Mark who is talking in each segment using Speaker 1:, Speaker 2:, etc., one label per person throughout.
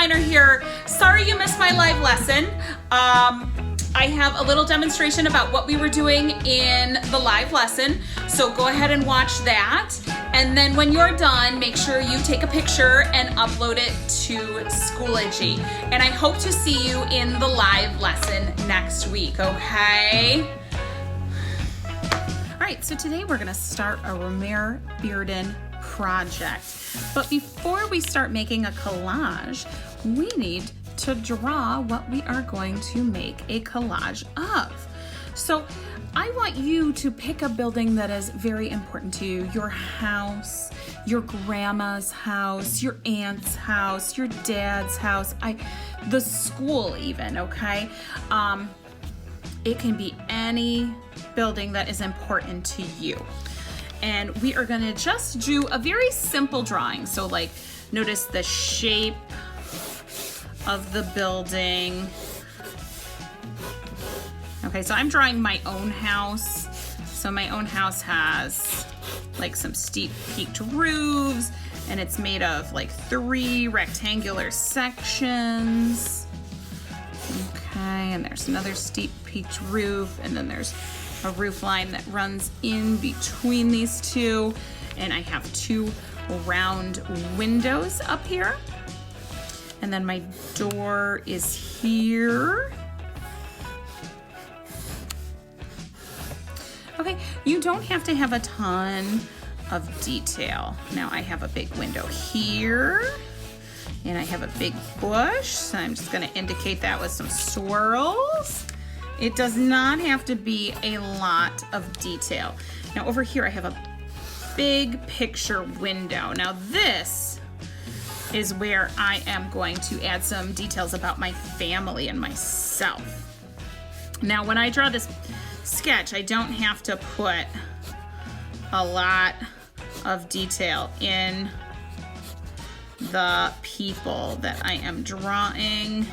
Speaker 1: designer here. Sorry you missed my live lesson. I have a little demonstration about what we were doing in the live lesson, so go ahead and watch that. And then when you're done, make sure you take a picture and upload it to Schoology. And I hope to see you in the live lesson next week, okay? All right, so today we're gonna start a Romare Bearden project. But before we start making a collage, we need to draw what we are going to make a collage of. So I want you to pick a building that is very important to you. Your house, your grandma's house, your aunt's house, your dad's house, the school even, okay? It can be any building that is important to you. And we are gonna just do a very simple drawing. So like, notice the shape of the building. Okay, so I'm drawing my own house. So my own house has like some steep peaked roofs, and it's made of like 3 rectangular sections. Okay, and there's another steep peaked roof, and then there's a roof line that runs in between these two, and I have 2 round windows up here. And then my door is here. Okay, you don't have to have a ton of detail. Now I have a big window here, and I have a big bush, so I'm just gonna indicate that with some swirls. It does not have to be a lot of detail. Now over here I have a big picture window. Now this is where I am going to add some details about my family and myself. Now when I draw this sketch, I don't have to put a lot of detail in the people that I am drawing.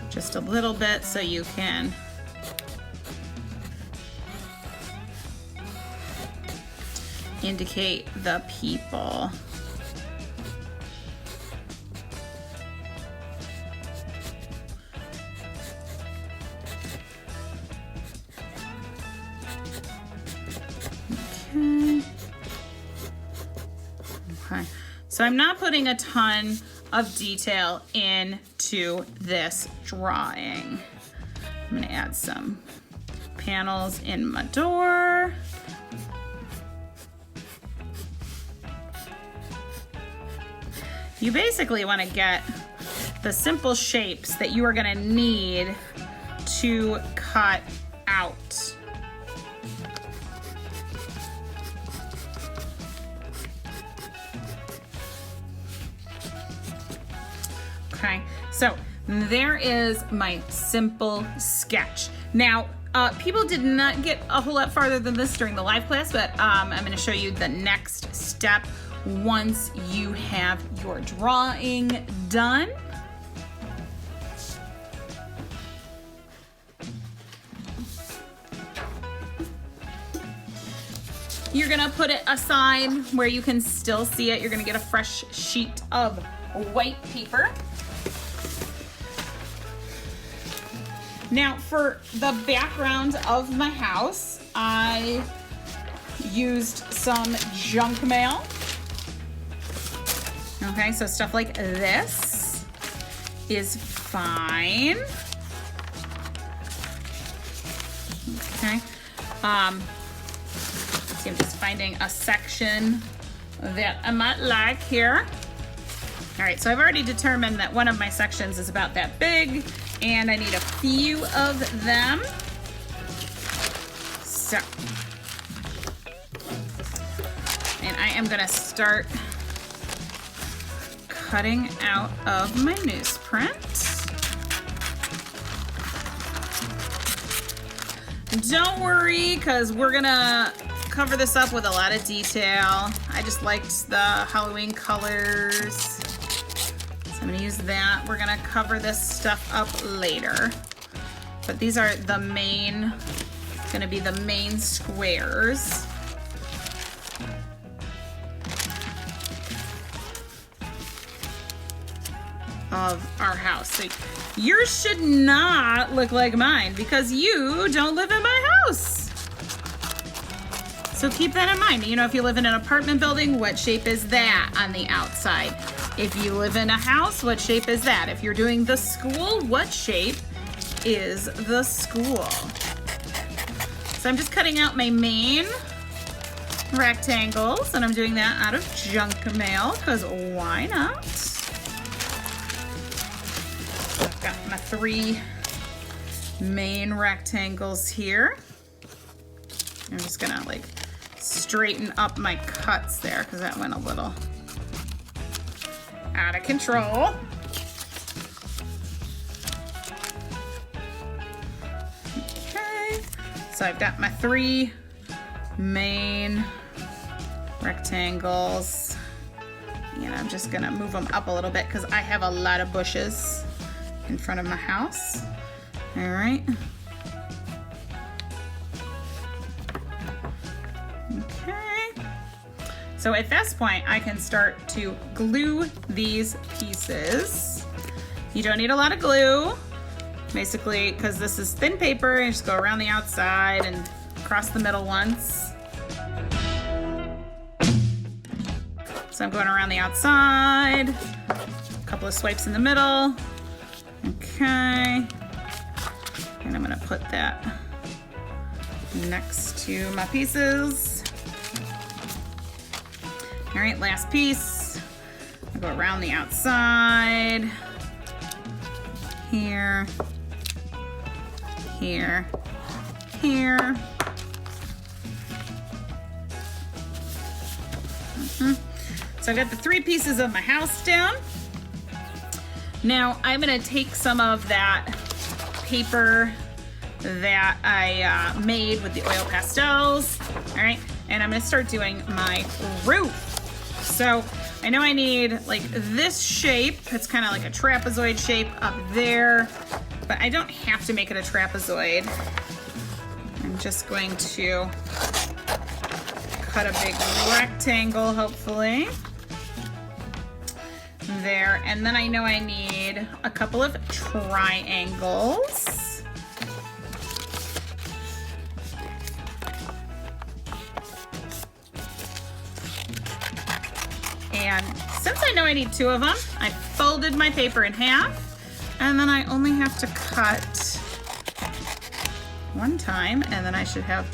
Speaker 1: Just a little bit so you can indicate the people. Okay, so I'm not putting a ton of detail into this drawing. I'm gonna add some panels in my door. You basically want to get the simple shapes that you are going to need to cut out. Okay, so there is my simple sketch. Now, people did not get a whole lot farther than this during the live class, but I'm going to show you the next step once you have your drawing done. You're gonna put it aside where you can still see it. You're gonna get a fresh sheet of white paper. Now for the background of my house, I used some junk mail. Okay, so stuff like this is fine. Okay, see, I'm just finding a section that I might like here. All right, so I've already determined that one of my sections is about that big, and I need a few of them. So, and I am gonna start cutting out of my newsprint. Don't worry, because we're gonna cover this up with a lot of detail. I just liked the Halloween colors, so I'm gonna use that. We're gonna cover this stuff up later, but these are the main, gonna be the main squares. of our house. So yours should not look like mine because you don't live in my house. So keep that in mind. You know, if you live in an apartment building, what shape is that on the outside? If you live in a house, what shape is that? If you're doing the school, what shape is the school? So I'm just cutting out my main rectangles, and I'm doing that out of junk mail because why not? So I've got my 3 main rectangles here. I'm just gonna like straighten up my cuts there because that went a little out of control. Okay, so I've got my 3 main rectangles, and I'm just gonna move them up a little bit because I have a lot of bushes in front of my house. All right. Okay. So at this point, I can start to glue these pieces. You don't need a lot of glue, basically, because this is thin paper, and just go around the outside and across the middle once. So I'm going around the outside, a couple of swipes in the middle. Okay. And I'm gonna put that next to my pieces. All right, last piece. I'll go around the outside. Here, here, here. So I've got the 3 pieces of my house down. Now I'm gonna take some of that paper that I made with the oil pastels, all right? And I'm gonna start doing my roof. So I know I need like this shape. It's kind of like a trapezoid shape up there, but I don't have to make it a trapezoid. I'm just going to cut a big rectangle, hopefully. There, and then I know I need a couple of triangles. And since I know I need 2 of them, I folded my paper in half, and then I only have to cut 1 time, and then I should have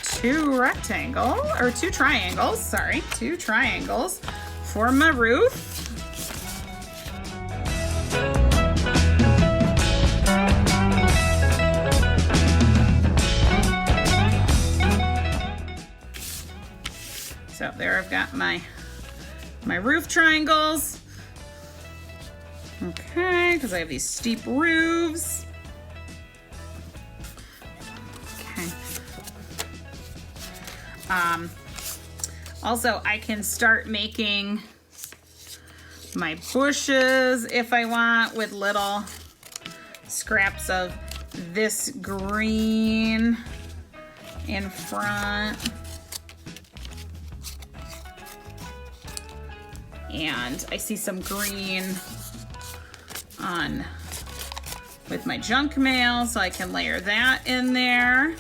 Speaker 1: 2 triangles, sorry, 2 triangles for my roof. So there I've got my roof triangles. Okay, because I have these steep roofs. Okay. Also, I can start making my bushes if I want with little scraps of this green in front. And I see some green on with my junk mail, so I can layer that in there.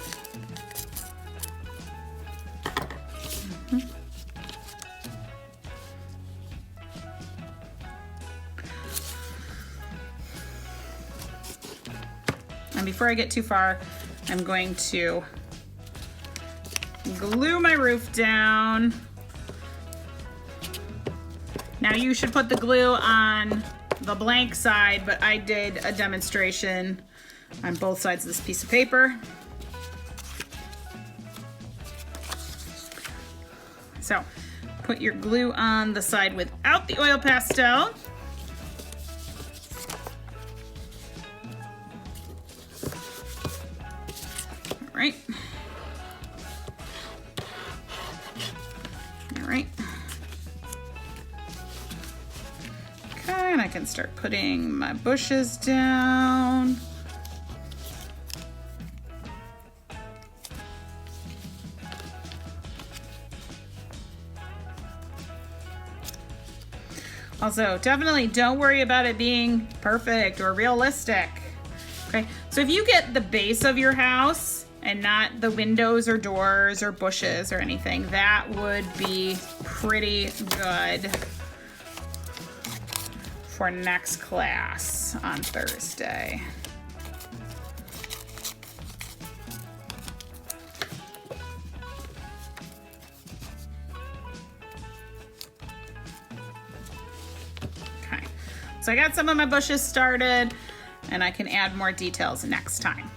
Speaker 1: And before I get too far, I'm going to glue my roof down. Now you should put the glue on the blank side, but I did a demonstration on both sides of this piece of paper. So put your glue on the side without the oil pastel. All right. All right. And I can start putting my bushes down. Also, definitely don't worry about it being perfect or realistic. Okay, so if you get the base of your house and not the windows or doors or bushes or anything, that would be pretty good for next class on Thursday. Okay, so I got some of my bushes started, and I can add more details next time.